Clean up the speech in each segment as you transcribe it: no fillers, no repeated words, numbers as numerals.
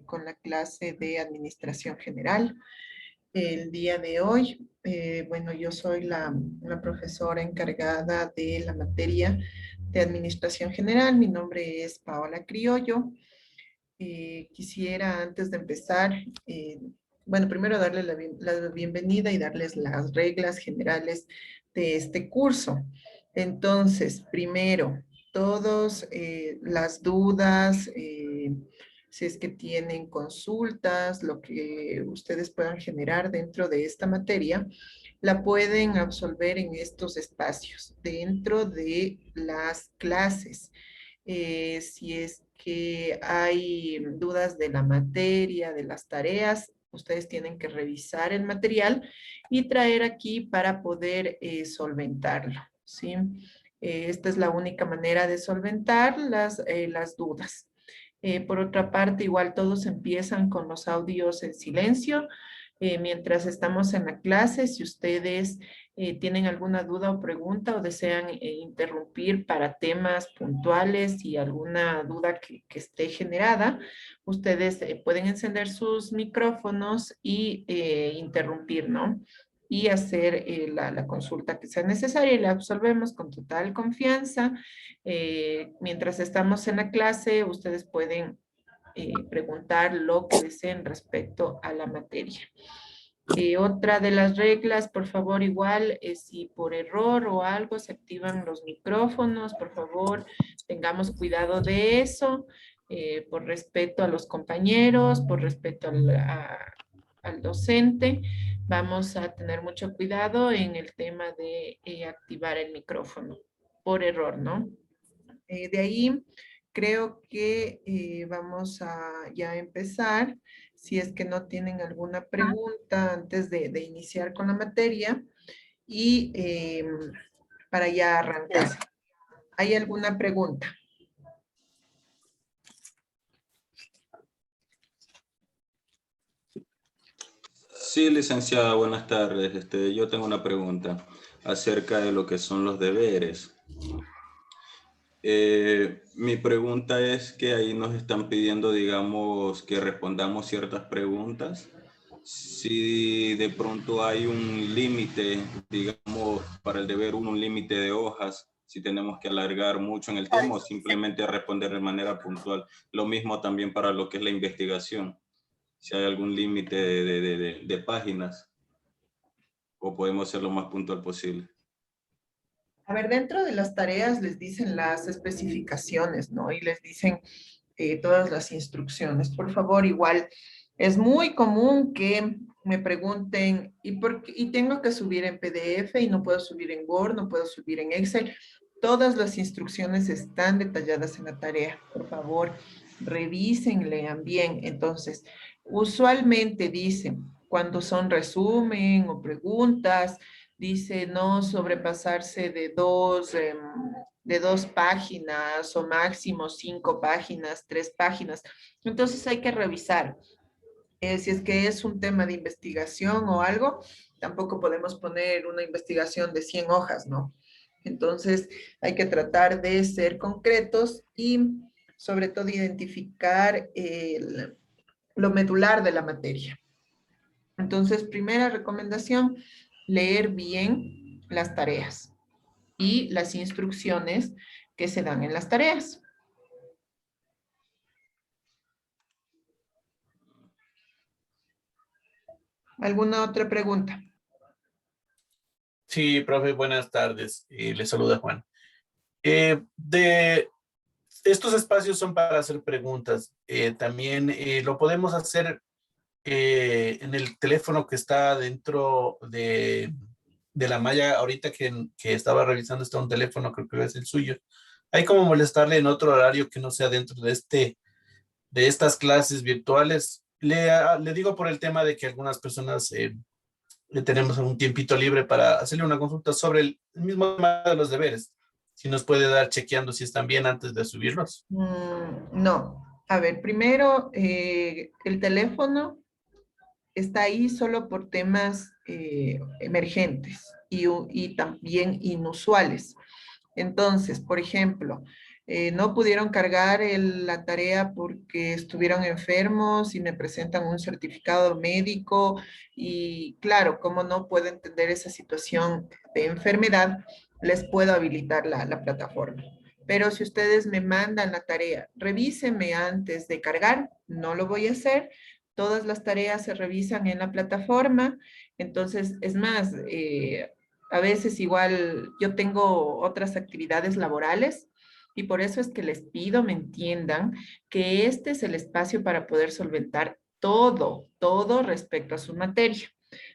con la clase de Administración General. El día de hoy, bueno, yo soy la profesora encargada de la materia de Administración General. Mi nombre es Paola Criollo. Quisiera, antes de empezar, bueno, primero darle la bienvenida y darles las reglas generales de este curso. Entonces, primero, todas las dudas, si es que tienen consultas, lo que ustedes puedan generar dentro de esta materia, la pueden absolver en estos espacios, dentro de las clases. Si es que hay dudas de la materia, de las tareas, ustedes tienen que revisar el material y traer aquí para poder solventarlo, ¿sí? Esta es la única manera de solventar las dudas. Por otra parte, igual todos empiezan con los audios en silencio. Mientras estamos en la clase, si ustedes tienen alguna duda o pregunta o desean interrumpir para temas puntuales y alguna duda que esté generada, ustedes pueden encender sus micrófonos y interrumpir, ¿no? Y hacer la consulta que sea necesaria y la absolvemos con total confianza. Mientras estamos en la clase, ustedes pueden preguntar lo que deseen respecto a la materia. Otra de las reglas, por favor, igual, si por error o algo se activan los micrófonos, por favor, tengamos cuidado de eso, por respeto a los compañeros, por respeto al docente. Vamos a tener mucho cuidado en el tema de activar el micrófono por error, ¿no? De ahí creo que vamos a ya empezar. Si es que no tienen alguna pregunta antes de iniciar con la materia y para ya arrancar. ¿Hay alguna pregunta? Sí, licenciada, buenas tardes. Yo tengo una pregunta acerca de lo que son los deberes. Mi pregunta es que ahí nos están pidiendo, digamos, que respondamos ciertas preguntas. Si de pronto hay un límite, digamos, para el deber uno, un límite de hojas, si tenemos que alargar mucho en el tema o simplemente responder de manera puntual. Lo mismo también para lo que es la investigación. Si hay algún límite de páginas o podemos ser lo más puntual posible. A ver, dentro de las tareas les dicen las especificaciones, ¿no? Y les dicen todas las instrucciones. Por favor, igual, es muy común que me pregunten, ¿y tengo que subir en PDF y no puedo subir en Word, no puedo subir en Excel? Todas las instrucciones están detalladas en la tarea. Por favor, revisen, lean bien. Entonces, usualmente dicen, cuando son resumen o preguntas, dice no sobrepasarse de dos páginas o máximo 5 páginas, 3 páginas. Entonces hay que revisar. Si es que es un tema de investigación o algo, tampoco podemos poner una investigación de 100 hojas, ¿no? Entonces hay que tratar de ser concretos y sobre todo identificar lo medular de la materia. Entonces, primera recomendación, leer bien las tareas y las instrucciones que se dan en las tareas. ¿Alguna otra pregunta? Sí, profe, buenas tardes. Le saluda Juan. De estos espacios son para hacer preguntas. También lo podemos hacer en el teléfono que está dentro de la malla. Ahorita que estaba revisando, está un teléfono, creo que es el suyo. Hay como molestarle en otro horario que no sea dentro de estas clases virtuales. Le digo por el tema de que algunas personas tenemos un tiempito libre para hacerle una consulta sobre el mismo tema de los deberes. Si nos puede dar chequeando si están bien antes de subirlos. No. A ver, primero, el teléfono está ahí solo por temas emergentes y también inusuales. Entonces, por ejemplo, no pudieron cargar la tarea porque estuvieron enfermos y me presentan un certificado médico y claro, como no puedo entender esa situación de enfermedad, les puedo habilitar la plataforma. Pero si ustedes me mandan la tarea, revísenme antes de cargar, no lo voy a hacer. Todas las tareas se revisan en la plataforma. Entonces, es más, a veces igual yo tengo otras actividades laborales y por eso es que les pido me entiendan que este es el espacio para poder solventar todo respecto a su materia.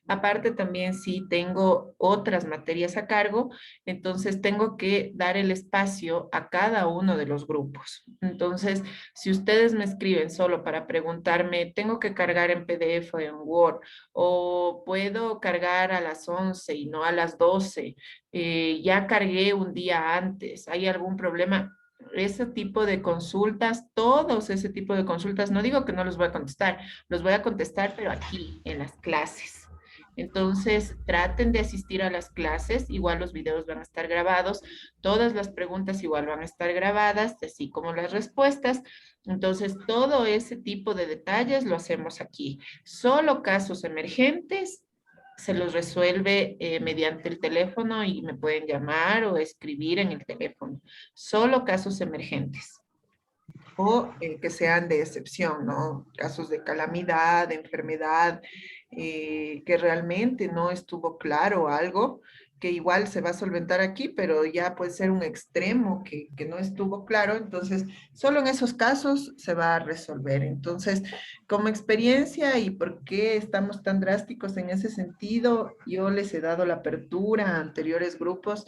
Aparte también sí tengo otras materias a cargo, entonces tengo que dar el espacio a cada uno de los grupos. Entonces, si ustedes me escriben solo para preguntarme, ¿tengo que cargar en PDF o en Word? ¿O puedo cargar a las 11 y no a las 12? Ya cargué un día antes, ¿hay algún problema? Ese tipo de consultas, todos ese tipo de consultas, no digo que no los voy a contestar, los voy a contestar, pero aquí, en las clases. Entonces, traten de asistir a las clases, igual los videos van a estar grabados, todas las preguntas igual van a estar grabadas, así como las respuestas. Entonces, todo ese tipo de detalles lo hacemos aquí. Solo casos emergentes se los resuelve mediante el teléfono y me pueden llamar o escribir en el teléfono. Solo casos emergentes o que sean de excepción, ¿no? Casos de calamidad, de enfermedad, que realmente no estuvo claro algo, que igual se va a solventar aquí, pero ya puede ser un extremo que no estuvo claro, entonces solo en esos casos se va a resolver. Entonces, como experiencia y por qué estamos tan drásticos en ese sentido, yo les he dado la apertura a anteriores grupos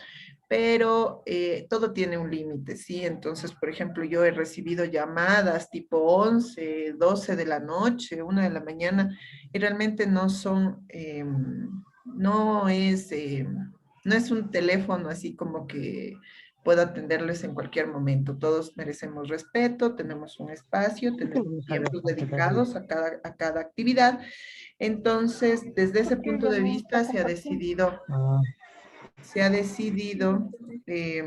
pero todo tiene un límite, ¿sí? Entonces, por ejemplo, yo he recibido llamadas tipo 11, 12 de la noche, 1 de la mañana, y realmente no son, no es, no es un teléfono así como que puedo atenderles en cualquier momento. Todos merecemos respeto, tenemos un espacio, tenemos tiempos dedicados a cada actividad. Entonces, desde ese punto de vista se ha decidido eh,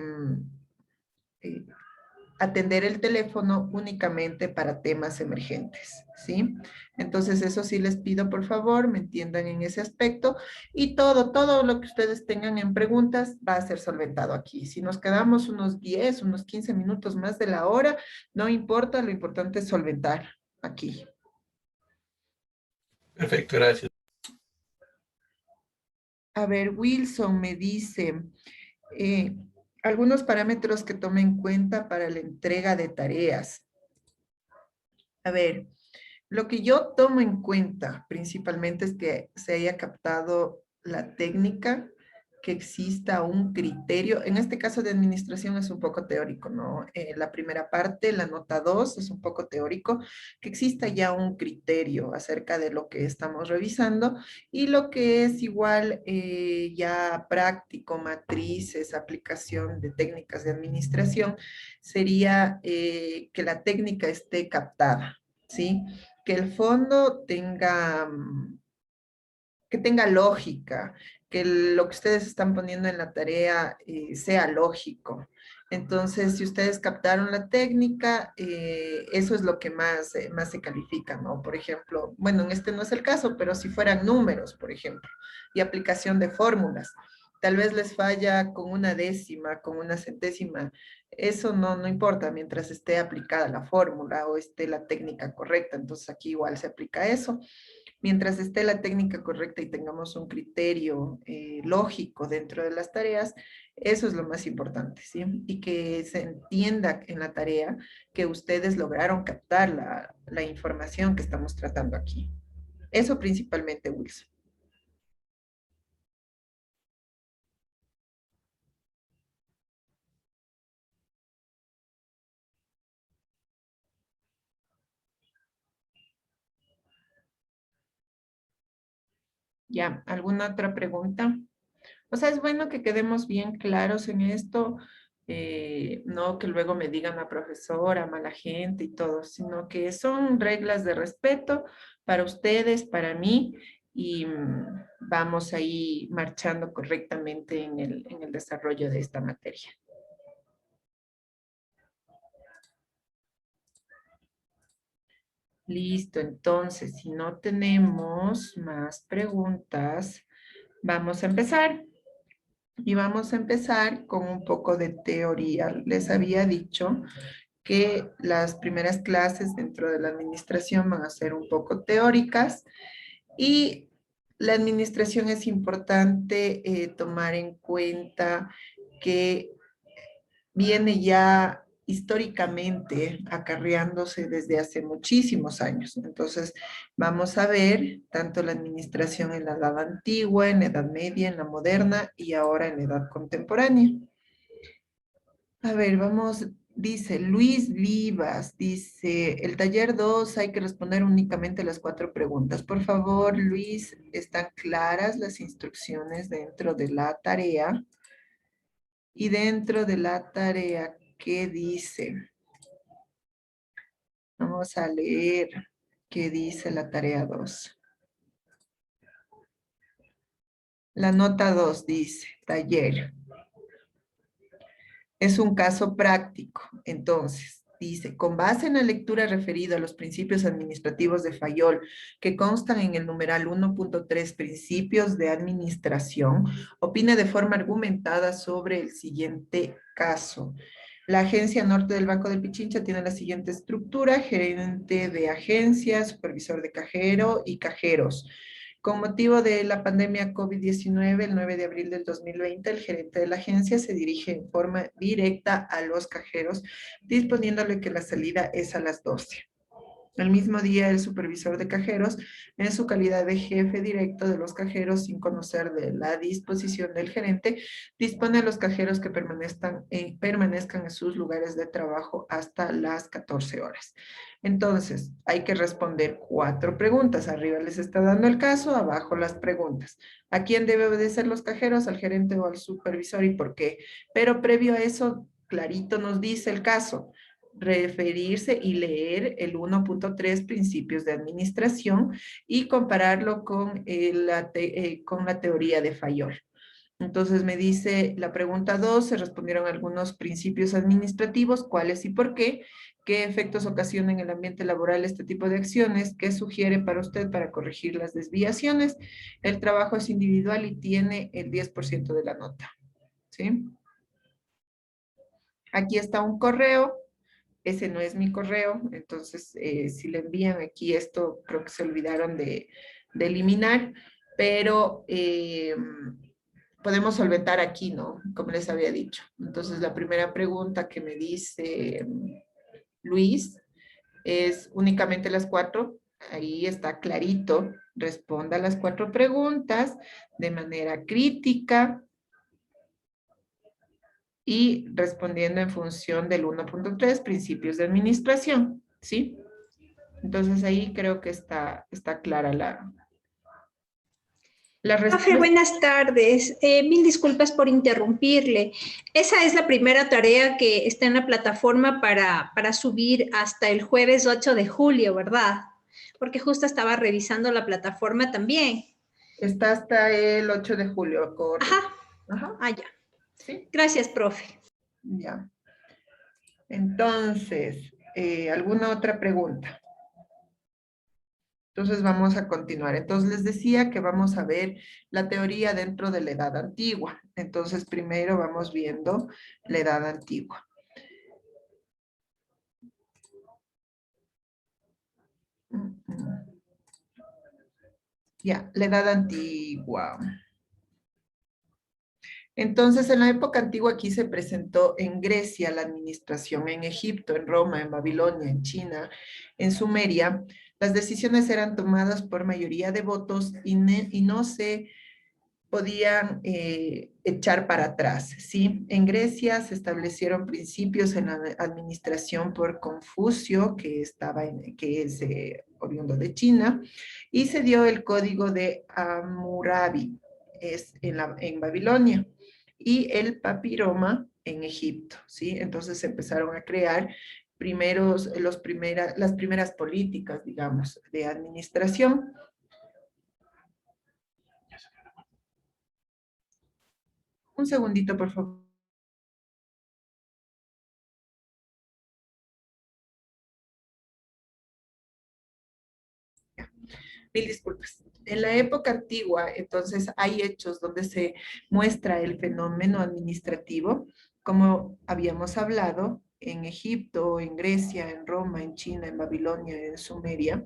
atender el teléfono únicamente para temas emergentes, ¿sí? Entonces, eso sí les pido, por favor, me entiendan en ese aspecto y todo lo que ustedes tengan en preguntas va a ser solventado aquí. Si nos quedamos unos 10, unos 15 minutos más de la hora, no importa, lo importante es solventar aquí. Perfecto, gracias. A ver, Wilson me dice, eh, algunos parámetros que tome en cuenta para la entrega de tareas. A ver, lo que yo tomo en cuenta principalmente es que se haya captado la técnica, que exista un criterio. En este caso de administración es un poco teórico, ¿no? La primera parte, la nota 2, es un poco teórico, que exista ya un criterio acerca de lo que estamos revisando y lo que es igual ya práctico, matrices, aplicación de técnicas de administración, sería que la técnica esté captada, ¿sí? Que el fondo tenga, que tenga lógica, que lo que ustedes están poniendo en la tarea sea lógico. Entonces, si ustedes captaron la técnica, eso es lo que más se califica, ¿no? Por ejemplo, bueno, en este no es el caso, pero si fueran números, por ejemplo, y aplicación de fórmulas, tal vez les falla con una décima, con una centésima, eso no importa mientras esté aplicada la fórmula o esté la técnica correcta, entonces aquí igual se aplica eso. Mientras esté la técnica correcta y tengamos un criterio lógico dentro de las tareas, eso es lo más importante, ¿sí? Y que se entienda en la tarea que ustedes lograron captar la información que estamos tratando aquí. Eso principalmente, Wilson. ¿Ya? ¿Alguna otra pregunta? O sea, es bueno que quedemos bien claros en esto, no que luego me digan la profesora, mala gente y todo, sino que son reglas de respeto para ustedes, para mí, y vamos ahí marchando correctamente en el desarrollo de esta materia. Listo, entonces, si no tenemos más preguntas, vamos a empezar. Y vamos a empezar con un poco de teoría. Les había dicho que las primeras clases dentro de la administración van a ser un poco teóricas y la administración es importante tomar en cuenta que viene ya históricamente acarreándose desde hace muchísimos años. Entonces, vamos a ver tanto la administración en la edad antigua, en la edad media, en la moderna y ahora en la edad contemporánea. A ver, vamos, dice Luis Vivas, dice, el taller 2 hay que responder únicamente las 4 preguntas. Por favor, Luis, ¿están claras las instrucciones dentro de la tarea? Y dentro de la tarea, ¿qué dice? Vamos a leer qué dice la tarea 2. La nota 2 dice, taller. Es un caso práctico. Entonces, dice, con base en la lectura referida a los principios administrativos de Fayol, que constan en el numeral 1.3 principios de administración, opine de forma argumentada sobre el siguiente caso. La agencia norte del Banco del Pichincha tiene la siguiente estructura: gerente de agencia, supervisor de cajero y cajeros. Con motivo de la pandemia COVID-19, el 9 de abril del 2020, el gerente de la agencia se dirige en forma directa a los cajeros, disponiéndole que la salida es a las 12. El mismo día, el supervisor de cajeros, en su calidad de jefe directo de los cajeros, sin conocer de la disposición del gerente, dispone a los cajeros que permanezcan en sus lugares de trabajo hasta las 14 horas. Entonces, hay que responder 4 preguntas. Arriba les está dando el caso, abajo las preguntas. ¿A quién debe obedecer los cajeros? ¿Al gerente o al supervisor? ¿Y por qué? Pero previo a eso, clarito nos dice el caso: referirse y leer el 1.3 principios de administración y compararlo con la teoría de Fayol. Entonces me dice la pregunta 2, se respondieron algunos principios administrativos, cuáles y por qué, qué efectos ocasiona en el ambiente laboral este tipo de acciones, qué sugiere para usted para corregir las desviaciones. El trabajo es individual y tiene el 10% de la nota. ¿Sí? Aquí está un correo. Ese no es mi correo, entonces si le envían aquí esto, creo que se olvidaron de eliminar, pero podemos solventar aquí, ¿no? Como les había dicho. Entonces la primera pregunta que me dice Luis es únicamente las 4, ahí está clarito, responda las 4 preguntas de manera crítica y respondiendo en función del 1.3, principios de administración, ¿sí? Entonces ahí creo que está clara la Profe, respuesta. buenas tardes. Mil disculpas por interrumpirle. Esa es la primera tarea que está en la plataforma para subir hasta el jueves 8 de julio, ¿verdad? Porque justo estaba revisando la plataforma también. Está hasta el 8 de julio, Ajá, correcto. Ajá, ya. sí, Gracias, profe. ya. Entonces, ¿alguna otra pregunta? Entonces vamos a continuar. Entonces les decía que vamos a ver la teoría dentro de la edad antigua. Entonces primero vamos viendo la edad antigua. Ya, la edad antigua. Entonces, en la época antigua aquí se presentó en Grecia la administración, en Egipto, en Roma, en Babilonia, en China, en Sumeria. Las decisiones eran tomadas por mayoría de votos y no se podían echar para atrás, ¿sí? En Grecia se establecieron principios en la administración por Confucio, que es oriundo de China, y se dio el código de Hammurabi, es en Babilonia, y el papiroma en Egipto, ¿sí? Entonces se empezaron a crear las primeras políticas, digamos, de administración. Un segundito, por favor. Mil disculpas. En la época antigua, entonces, hay hechos donde se muestra el fenómeno administrativo, como habíamos hablado, en Egipto, en Grecia, en Roma, en China, en Babilonia, en Sumeria.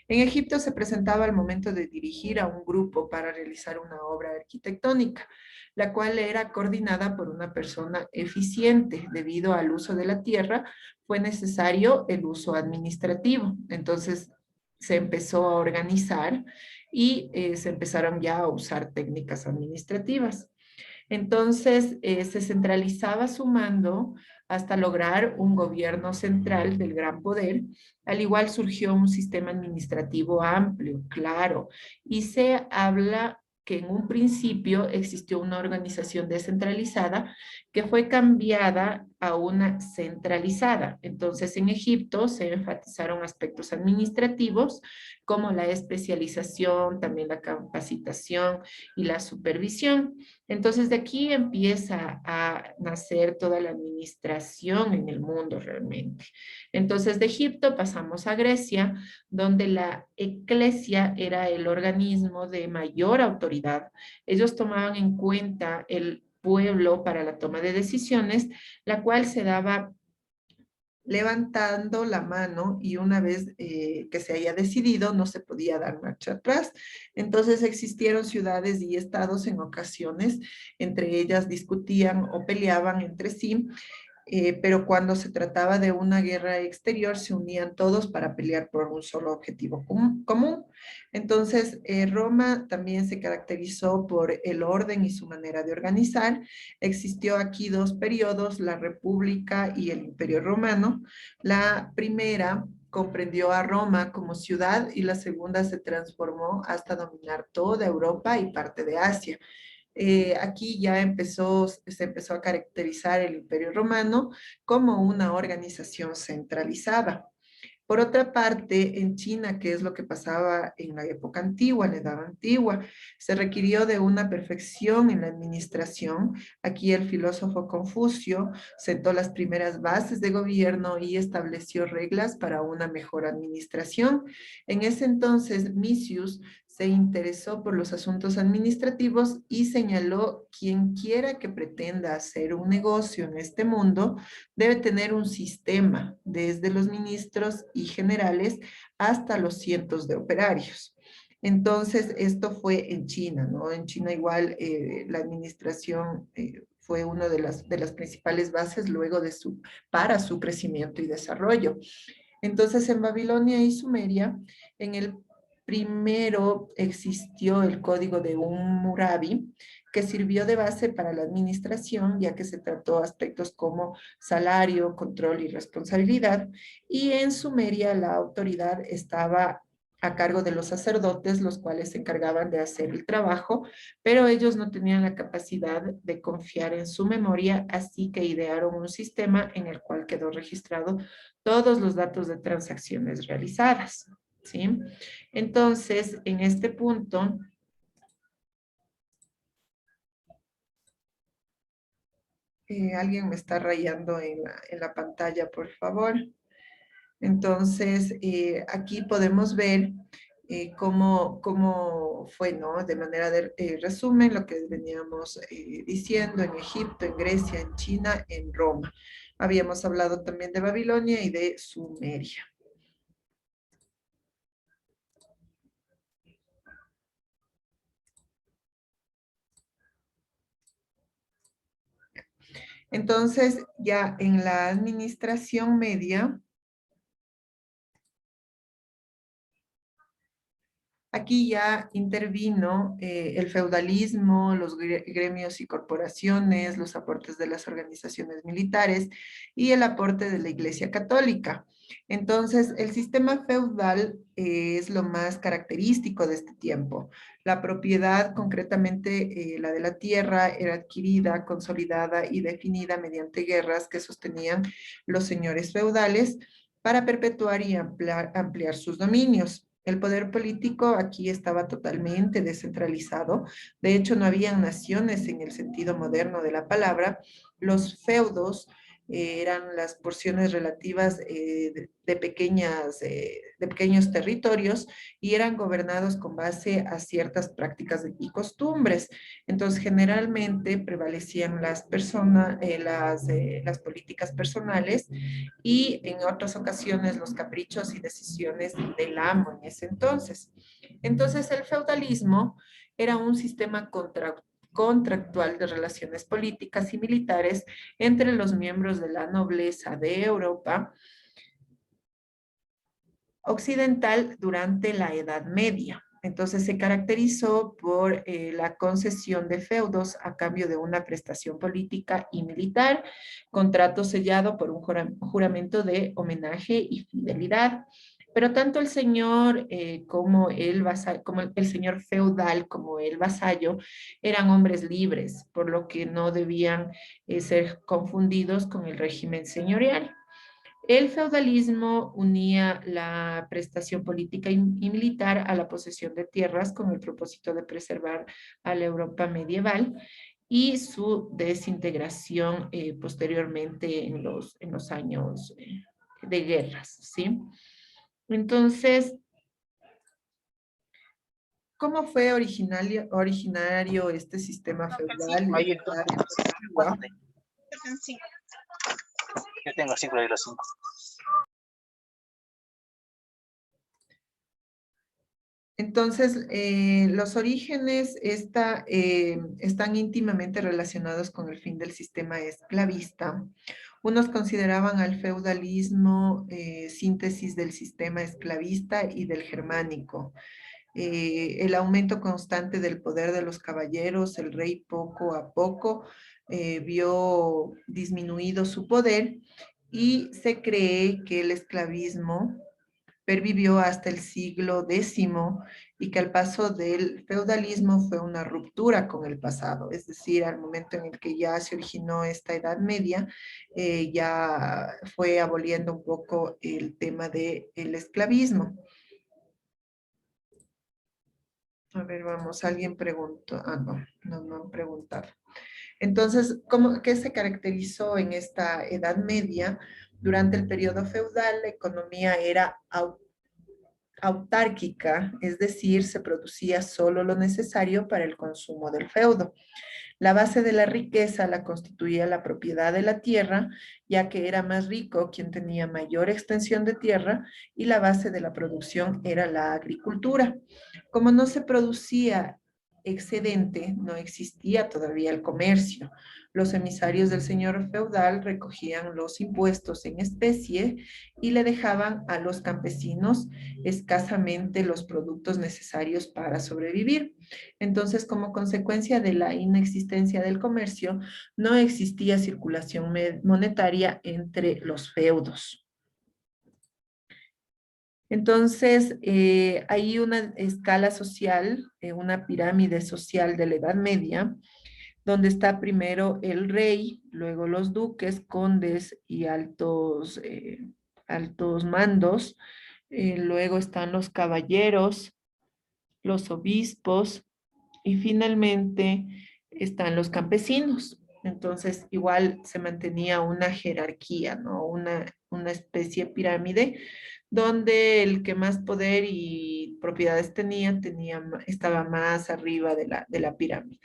En Egipto se presentaba al momento de dirigir a un grupo para realizar una obra arquitectónica, la cual era coordinada por una persona eficiente. Debido al uso de la tierra, fue necesario el uso administrativo. Entonces, se empezó a organizar y se empezaron ya a usar técnicas administrativas. Entonces, se centralizaba su mando hasta lograr un gobierno central del gran poder. Al igual surgió un sistema administrativo amplio, claro, y se habla que en un principio existió una organización descentralizada que fue cambiada a una centralizada. Entonces, en Egipto se enfatizaron aspectos administrativos como la especialización, también la capacitación y la supervisión. Entonces, de aquí empieza a nacer toda la administración en el mundo realmente. Entonces, de Egipto pasamos a Grecia, donde la eclesia era el organismo de mayor autoridad. Ellos tomaban en cuenta el pueblo para la toma de decisiones, la cual se daba levantando la mano y una vez que se haya decidido no se podía dar marcha atrás. Entonces existieron ciudades y estados en ocasiones, entre ellas discutían o peleaban entre sí, pero cuando se trataba de una guerra exterior se unían todos para pelear por un solo objetivo común. Entonces, Roma también se caracterizó por el orden y su manera de organizar. Existió aquí dos periodos, la República y el Imperio Romano. La primera comprendió a Roma como ciudad y la segunda se transformó hasta dominar toda Europa y parte de Asia. Aquí ya se empezó a caracterizar el Imperio Romano como una organización centralizada. Por otra parte, en China, que es lo que pasaba en la época antigua, en la edad antigua, se requirió de una perfección en la administración. Aquí el filósofo Confucio sentó las primeras bases de gobierno y estableció reglas para una mejor administración. En ese entonces, Misius se interesó por los asuntos administrativos y señaló: quien quiera que pretenda hacer un negocio en este mundo debe tener un sistema, desde los ministros y generales hasta los cientos de operarios. Entonces, esto fue en China, ¿no? En China igual la administración fue una de las principales bases luego para su crecimiento y desarrollo. Entonces, en Babilonia y Sumeria, en el primero existió el código de Hammurabi, que sirvió de base para la administración, ya que se trató aspectos como salario, control y responsabilidad. Y en Sumeria la autoridad estaba a cargo de los sacerdotes, los cuales se encargaban de hacer el trabajo, pero ellos no tenían la capacidad de confiar en su memoria, así que idearon un sistema en el cual quedó registrado todos los datos de transacciones realizadas, ¿sí? Entonces, en este punto, alguien me está rayando en la pantalla, por favor. Entonces, aquí podemos ver cómo fue, ¿no? De manera de resumen, lo que veníamos diciendo en Egipto, en Grecia, en China, en Roma. Habíamos hablado también de Babilonia y de Sumeria. Entonces, ya en la administración media, aquí ya intervino el feudalismo, los gremios y corporaciones, los aportes de las organizaciones militares y el aporte de la Iglesia Católica. Entonces, el sistema feudal es lo más característico de este tiempo. La propiedad, concretamente la de la tierra, era adquirida, consolidada y definida mediante guerras que sostenían los señores feudales para perpetuar y ampliar sus dominios. El poder político aquí estaba totalmente descentralizado. De hecho, no habían naciones en el sentido moderno de la palabra. Los feudos eran las porciones relativas de pequeños territorios y eran gobernados con base a ciertas prácticas y costumbres. Entonces, generalmente prevalecían las políticas personales y en otras ocasiones los caprichos y decisiones del amo en ese entonces. Entonces, el feudalismo era un sistema contractual de relaciones políticas y militares entre los miembros de la nobleza de Europa occidental durante la Edad Media. Entonces se caracterizó por la concesión de feudos a cambio de una prestación política y militar, contrato sellado por un juramento de homenaje y fidelidad. Pero tanto el señor como el señor feudal como el vasallo eran hombres libres, por lo que no debían ser confundidos con el régimen señorial. El feudalismo unía la prestación política y militar a la posesión de tierras con el propósito de preservar a la Europa medieval y su desintegración posteriormente en los años de guerras, ¿sí? Entonces, ¿cómo fue originario este sistema feudal? Yo tengo 5 de los 5. Entonces, los orígenes están íntimamente relacionados con el fin del sistema esclavista. Unos consideraban al feudalismo síntesis del sistema esclavista y del germánico. El aumento constante del poder de los caballeros, el rey poco a poco vio disminuido su poder y se cree que el esclavismo pervivió hasta el siglo X y que al paso del feudalismo fue una ruptura con el pasado, es decir, al momento en el que ya se originó esta Edad Media, ya fue aboliendo un poco el tema del esclavismo. A ver, vamos, alguien preguntó, no han preguntado. Entonces, ¿qué se caracterizó en esta Edad Media? Durante el periodo feudal, la economía era autárquica, es decir, se producía solo lo necesario para el consumo del feudo. La base de la riqueza la constituía la propiedad de la tierra, ya que era más rico quien tenía mayor extensión de tierra, y la base de la producción era la agricultura. Como no se producía excedente, no existía todavía el comercio. Los emisarios del señor feudal recogían los impuestos en especie y le dejaban a los campesinos escasamente los productos necesarios para sobrevivir. Entonces, como consecuencia de la inexistencia del comercio, no existía circulación monetaria entre los feudos. Entonces, hay una escala social, una pirámide social de la Edad Media, donde está primero el rey, luego los duques, condes y altos mandos, luego están los caballeros, los obispos y finalmente están los campesinos. Entonces, igual se mantenía una jerarquía, ¿no? Una especie de pirámide donde el que más poder y propiedades estaba más arriba de la pirámide.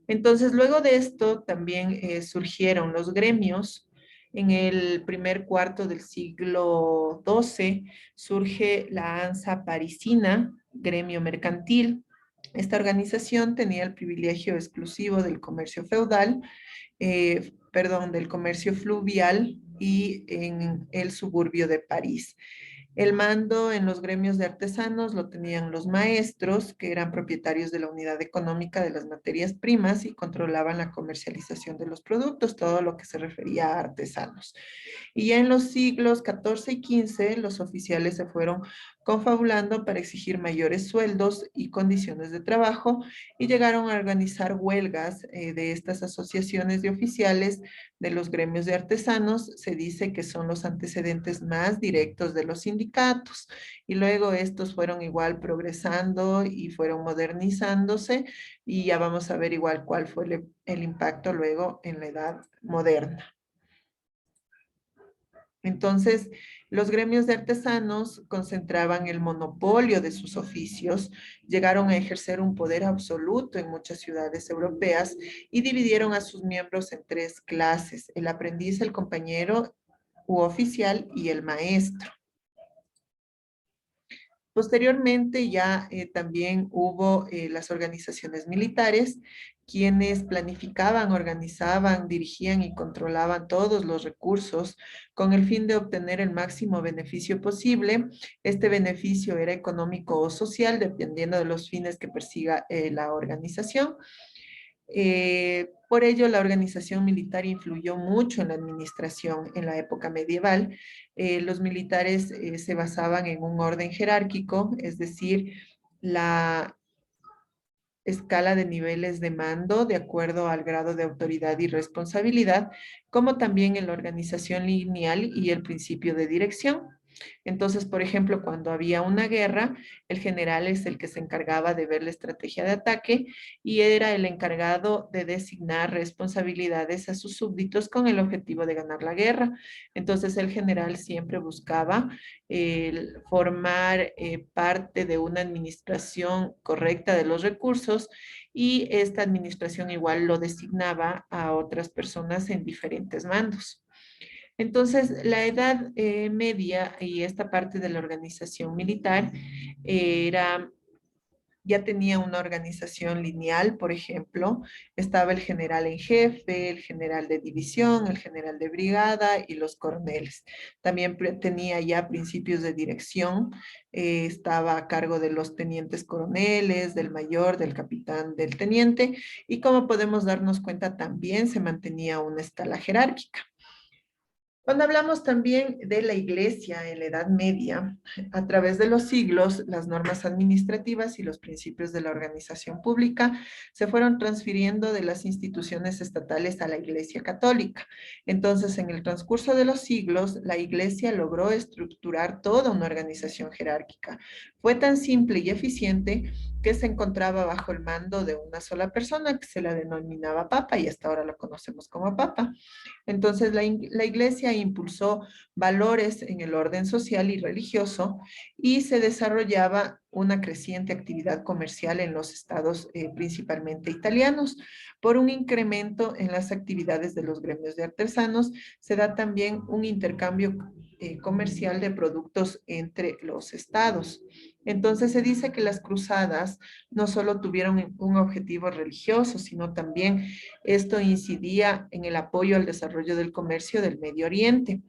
Entonces, luego de esto también surgieron los gremios. En el primer cuarto del siglo XII surge la ANSA parisina, gremio mercantil. Esta organización tenía el privilegio exclusivo del comercio feudal, del comercio fluvial y en el suburbio de París. El mando en los gremios de artesanos lo tenían los maestros, que eran propietarios de la unidad económica de las materias primas y controlaban la comercialización de los productos, todo lo que se refería a artesanos. Y ya en los siglos XIV y XV, los oficiales se fueron confabulando para exigir mayores sueldos y condiciones de trabajo y llegaron a organizar huelgas de estas asociaciones de oficiales de los gremios de artesanos. Se dice que son los antecedentes más directos de los sindicatos y luego estos fueron igual progresando y fueron modernizándose y ya vamos a ver igual cuál fue el impacto luego en la edad moderna. Entonces, los gremios de artesanos concentraban el monopolio de sus oficios, llegaron a ejercer un poder absoluto en muchas ciudades europeas y dividieron a sus miembros en tres clases: el aprendiz, el compañero u oficial y el maestro. Posteriormente ya también hubo las organizaciones militares, quienes planificaban, organizaban, dirigían y controlaban todos los recursos con el fin de obtener el máximo beneficio posible. Este beneficio era económico o social, dependiendo de los fines que persiga la organización. Por ello, la organización militar influyó mucho en la administración en la época medieval. Los militares se basaban en un orden jerárquico, es decir, la escala de niveles de mando de acuerdo al grado de autoridad y responsabilidad, como también en la organización lineal y el principio de dirección. Entonces, por ejemplo, cuando había una guerra, el general es el que se encargaba de ver la estrategia de ataque y era el encargado de designar responsabilidades a sus súbditos con el objetivo de ganar la guerra. Entonces, el general siempre buscaba formar parte de una administración correcta de los recursos y esta administración igual lo designaba a otras personas en diferentes mandos. Entonces, la edad media y esta parte de la organización militar era, ya tenía una organización lineal, por ejemplo, estaba el general en jefe, el general de división, el general de brigada y los coroneles. También tenía ya principios de dirección, estaba a cargo de los tenientes coroneles, del mayor, del capitán, del teniente, y como podemos darnos cuenta, también se mantenía una escala jerárquica. Cuando hablamos también de la Iglesia en la Edad Media, a través de los siglos, las normas administrativas y los principios de la organización pública se fueron transfiriendo de las instituciones estatales a la Iglesia Católica. Entonces, en el transcurso de los siglos, la Iglesia logró estructurar toda una organización jerárquica. Fue tan simple y eficiente que se encontraba bajo el mando de una sola persona que se la denominaba Papa y hasta ahora lo conocemos como Papa. Entonces, la Iglesia impulsó valores en el orden social y religioso y se desarrollaba una creciente actividad comercial en los estados principalmente italianos. Por un incremento en las actividades de los gremios de artesanos, se da también un intercambio comercial de productos entre los estados. Entonces se dice que las cruzadas no solo tuvieron un objetivo religioso, sino también esto incidía en el apoyo al desarrollo del comercio del Medio Oriente.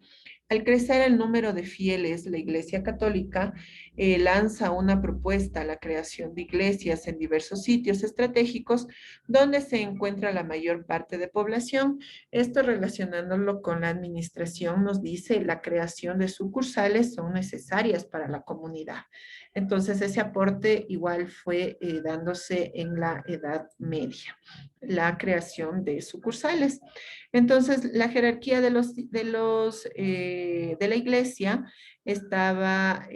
Al crecer el número de fieles, la Iglesia Católica lanza una propuesta a la creación de iglesias en diversos sitios estratégicos donde se encuentra la mayor parte de población. Esto relacionándolo con la administración nos dice la creación de sucursales son necesarias para la comunidad. Entonces ese aporte igual fue dándose en la Edad Media, la creación de sucursales. Entonces la jerarquía de la iglesia estaba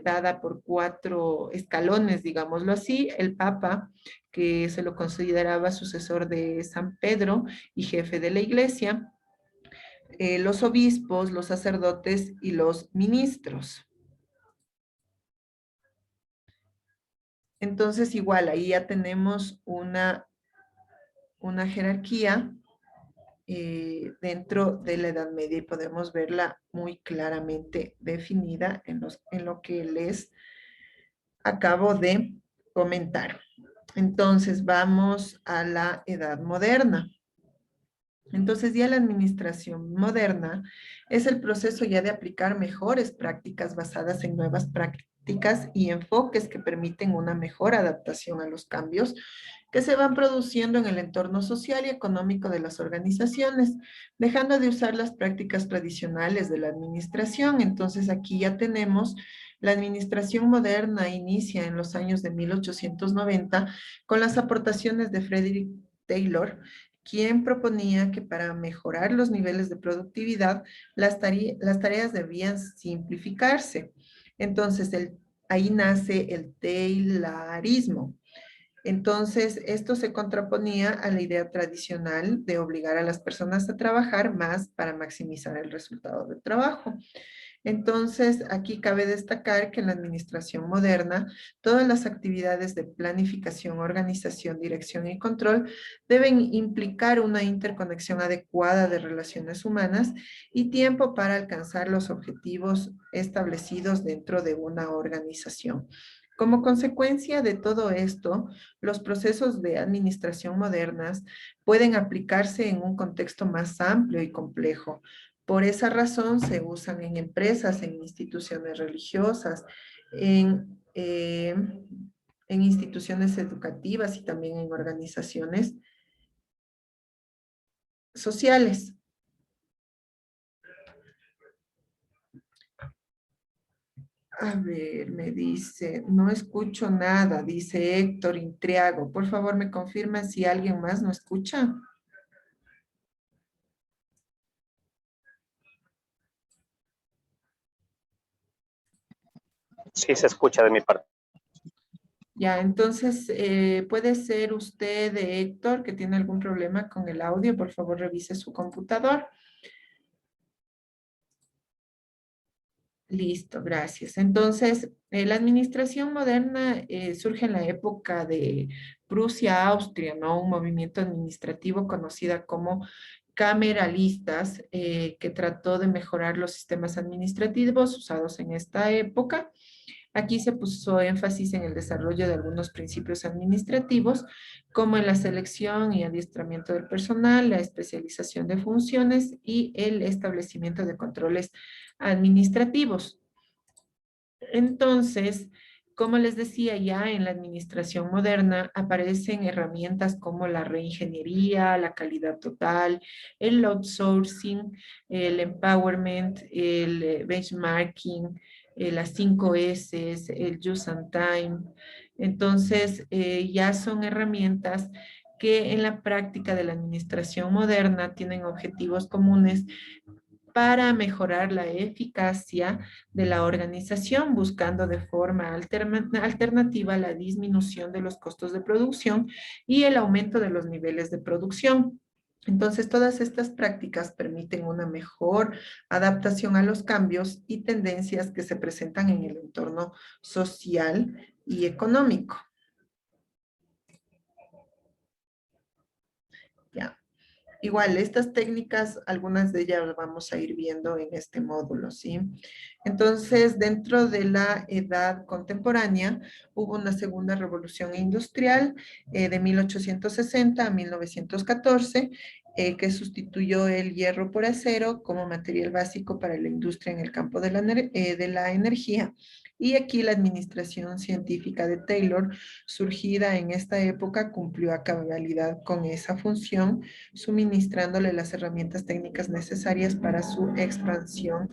dada por 4 escalones, digámoslo así. El Papa, que se lo consideraba sucesor de San Pedro y jefe de la iglesia, los obispos, los sacerdotes y los ministros. Entonces, igual, ahí ya tenemos una jerarquía dentro de la Edad Media y podemos verla muy claramente definida en lo que les acabo de comentar. Entonces, vamos a la Edad Moderna. Entonces, ya la administración moderna es el proceso ya de aplicar mejores prácticas basadas en nuevas prácticas y enfoques que permiten una mejor adaptación a los cambios que se van produciendo en el entorno social y económico de las organizaciones, dejando de usar las prácticas tradicionales de la administración. Entonces, aquí ya tenemos la administración moderna inicia en los años de 1890 con las aportaciones de Frederick Taylor, quien proponía que para mejorar los niveles de productividad, las tareas debían simplificarse. Entonces, ahí nace el taylorismo. Entonces, esto se contraponía a la idea tradicional de obligar a las personas a trabajar más para maximizar el resultado del trabajo. Entonces, aquí cabe destacar que en la administración moderna, todas las actividades de planificación, organización, dirección y control deben implicar una interconexión adecuada de relaciones humanas y tiempo para alcanzar los objetivos establecidos dentro de una organización. Como consecuencia de todo esto, los procesos de administración modernas pueden aplicarse en un contexto más amplio y complejo. Por esa razón se usan en empresas, en instituciones religiosas, en instituciones educativas y también en organizaciones sociales. A ver, me dice, no escucho nada, dice Héctor Intriago. Por favor, me confirma si alguien más no escucha. Sí, se escucha de mi parte. Ya, entonces, puede ser usted, Héctor, que tiene algún problema con el audio. Por favor, revise su computador. Listo, gracias. Entonces, la administración moderna surge en la época de Prusia-Austria, ¿no? Un movimiento administrativo conocida como cameralistas, que trató de mejorar los sistemas administrativos usados en esta época. Aquí se puso énfasis en el desarrollo de algunos principios administrativos, como en la selección y adiestramiento del personal, la especialización de funciones y el establecimiento de controles administrativos. Entonces, como les decía, ya en la administración moderna aparecen herramientas como la reingeniería, la calidad total, el outsourcing, el empowerment, el benchmarking, las 5 S, el use and time. Entonces, ya son herramientas que en la práctica de la administración moderna tienen objetivos comunes para mejorar la eficacia de la organización, buscando de forma alternativa la disminución de los costos de producción y el aumento de los niveles de producción. Entonces, todas estas prácticas permiten una mejor adaptación a los cambios y tendencias que se presentan en el entorno social y económico. Ya. Igual, estas técnicas, algunas de ellas las vamos a ir viendo en este módulo, ¿sí? Entonces, dentro de la edad contemporánea, hubo una segunda revolución industrial de 1860 a 1914, que sustituyó el hierro por acero como material básico para la industria en el campo de la energía. Y aquí la administración científica de Taylor, surgida en esta época, cumplió a cabalidad con esa función, suministrándole las herramientas técnicas necesarias para su expansión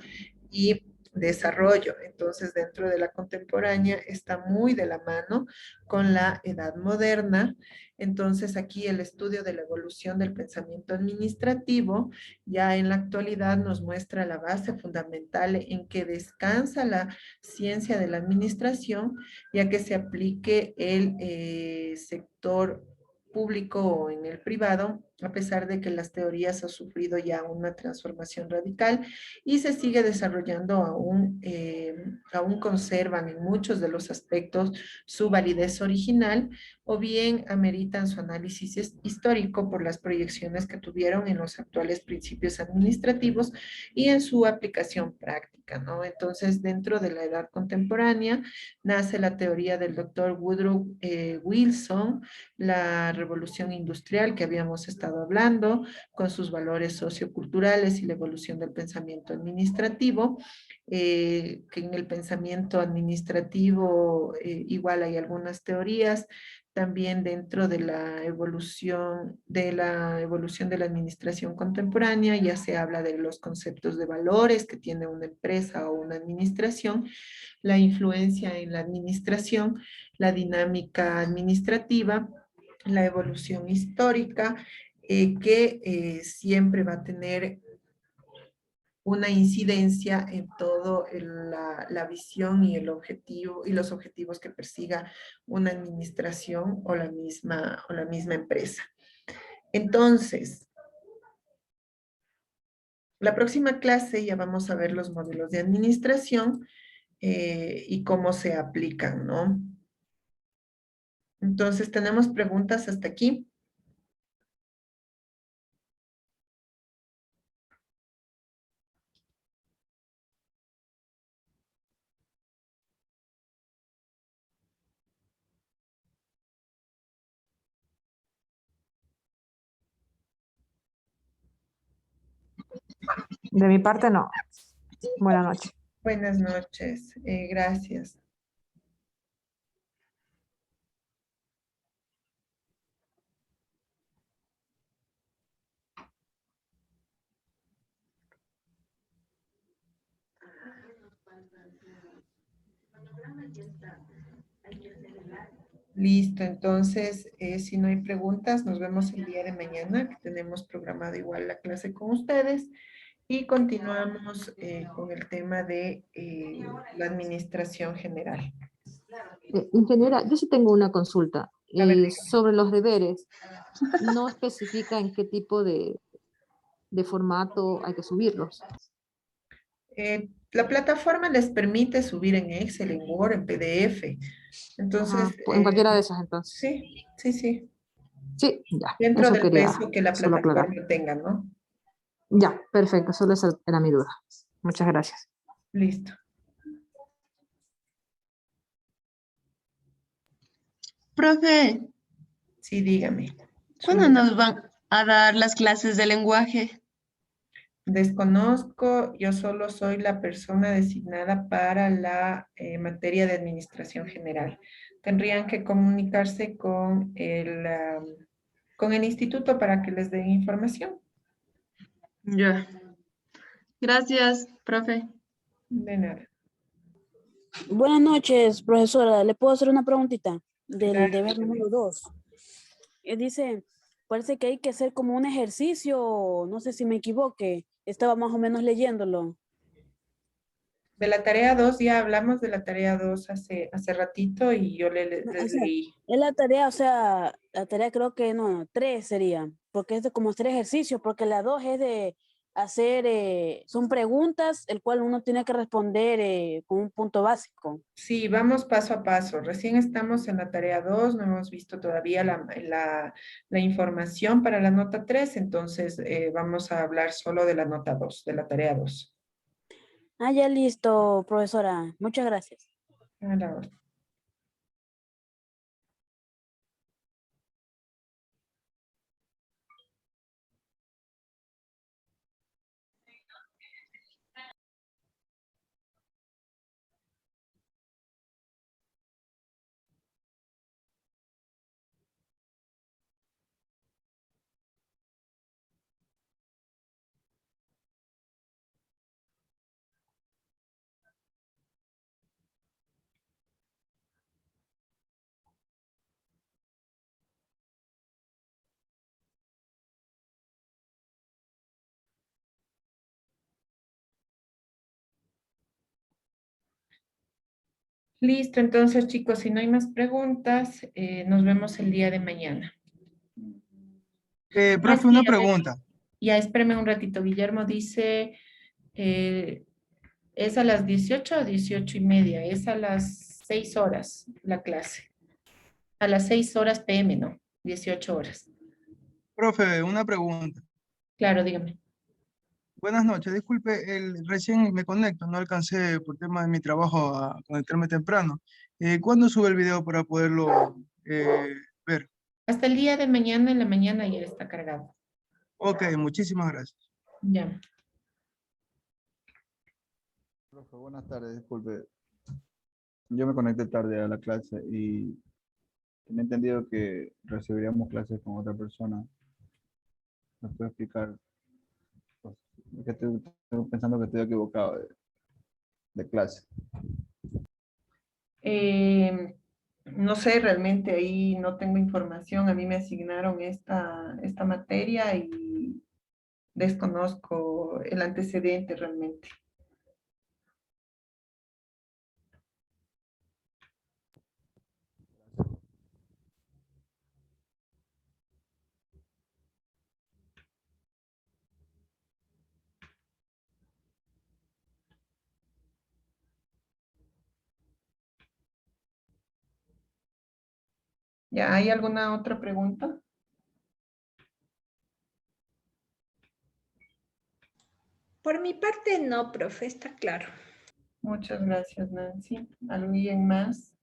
y desarrollo. Entonces, dentro de la contemporánea está muy de la mano con la edad moderna. Entonces, aquí el estudio de la evolución del pensamiento administrativo ya en la actualidad nos muestra la base fundamental en que descansa la ciencia de la administración, ya que se aplique el sector público o en el privado, a pesar de que las teorías han sufrido ya una transformación radical y se sigue desarrollando aún conservan en muchos de los aspectos su validez original o bien ameritan su análisis histórico por las proyecciones que tuvieron en los actuales principios administrativos y en su aplicación práctica, ¿no? Entonces, dentro de la edad contemporánea nace la teoría del doctor Woodrow Wilson, la revolución industrial que habíamos estado hablando, con sus valores socioculturales y la evolución del pensamiento administrativo, que en el pensamiento administrativo igual hay algunas teorías. También dentro de la evolución de la administración contemporánea ya se habla de los conceptos de valores que tiene una empresa o una administración, la influencia en la administración, la dinámica administrativa, la evolución histórica, que siempre va a tener una incidencia en todo la visión y el objetivo y los objetivos que persiga una administración o la misma empresa. Entonces, la próxima clase ya vamos a ver los modelos de administración y cómo se aplican, ¿no? Entonces, ¿tenemos preguntas hasta aquí? De mi parte, no. Buenas noches. Buenas noches, gracias. Listo, entonces, si no hay preguntas, nos vemos el día de mañana, que tenemos programado igual la clase con ustedes, y continuamos con el tema de la administración general. Ingeniera, yo sí tengo una consulta. A ver, dígame. Sobre los deberes, no especifica en qué tipo de formato hay que subirlos. La plataforma les permite subir en Excel, en Word, en PDF. Entonces, Ajá, en cualquiera de esas, entonces. sí, sí, sí. Sí, ya. Dentro Eso del quería peso que la solo aclarar. plataforma tenga, ¿no? Ya, perfecto. Solo esa era mi duda. Muchas gracias. Listo. Profe, Sí, dígame. ¿cuándo nos van a dar las clases de lenguaje? Desconozco, yo solo soy la persona designada para la materia de administración general. Tendrían que comunicarse con el instituto para que les den información. Ya. Gracias, profe. De nada. Buenas noches, profesora. ¿Le puedo hacer una preguntita del Claro, deber dígame. número 2? Dice, parece que hay que hacer como un ejercicio, no sé si me equivoque. Estaba más o menos leyéndolo. De la tarea 2 ya hablamos de la tarea 2 hace ratito y yo les O sea, leí. es la tarea, o sea, la tarea creo que no, 3 sería, porque es de como 3 ejercicios, porque la 2 es de hacer, son preguntas, el cual uno tiene que responder con un punto básico. Sí, vamos paso a paso. Recién estamos en la tarea 2, no hemos visto todavía la información para la nota 3, entonces vamos a hablar solo de la nota 2, de la tarea 2. Ah, ya listo, profesora. Muchas gracias. A la orden. Listo, entonces chicos, si no hay más preguntas, nos vemos el día de mañana. Profe, Sí, una a ver, pregunta. ya espérame un ratito. Guillermo dice, ¿es a las 18 o 18:30? Es a las 6 horas la clase. A las 6 horas PM, ¿no? 18 horas. Profe, una pregunta. Claro, dígame. Buenas noches. Disculpe, recién me conecto, no alcancé por tema de mi trabajo a conectarme temprano. ¿Cuándo sube el video para poderlo ver? Hasta el día de mañana, en la mañana ya está cargado. Ok, muchísimas gracias. Ya. Profe, buenas tardes, disculpe. Yo me conecté tarde a la clase y tenía entendido que recibiríamos clases con otra persona. ¿Me puede explicar? Pues, es que estoy pensando que estoy equivocado de clase. No sé, realmente ahí no tengo información. A mí me asignaron esta materia desconozco el antecedente realmente. ¿Ya hay alguna otra pregunta? Por mi parte, no, profe, está claro. Muchas gracias, Nancy. ¿Alguien más?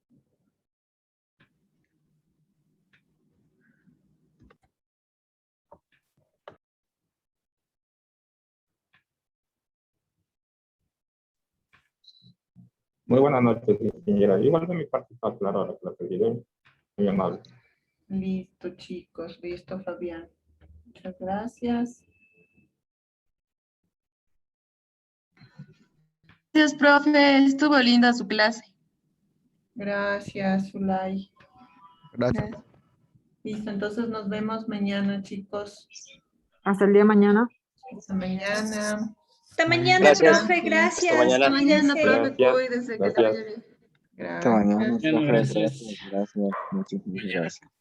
Muy buenas noches, ingeniera. Igual de mi parte está claro la clase de video. Muy amable. Listo, chicos. Listo, Fabián. Muchas gracias. Gracias, profe. Estuvo linda su clase. Gracias, Zulay. Gracias. Listo, entonces nos vemos mañana, chicos. Hasta el día de mañana. Hasta mañana. Hasta mañana, Gracias. profe, gracias. Hasta mañana, Cuídense. profe. Gracias. Cuídense, que te Gracias. vaya bien. Hasta mañana, Gracias. profe. Gracias. Gracias. Muchas gracias.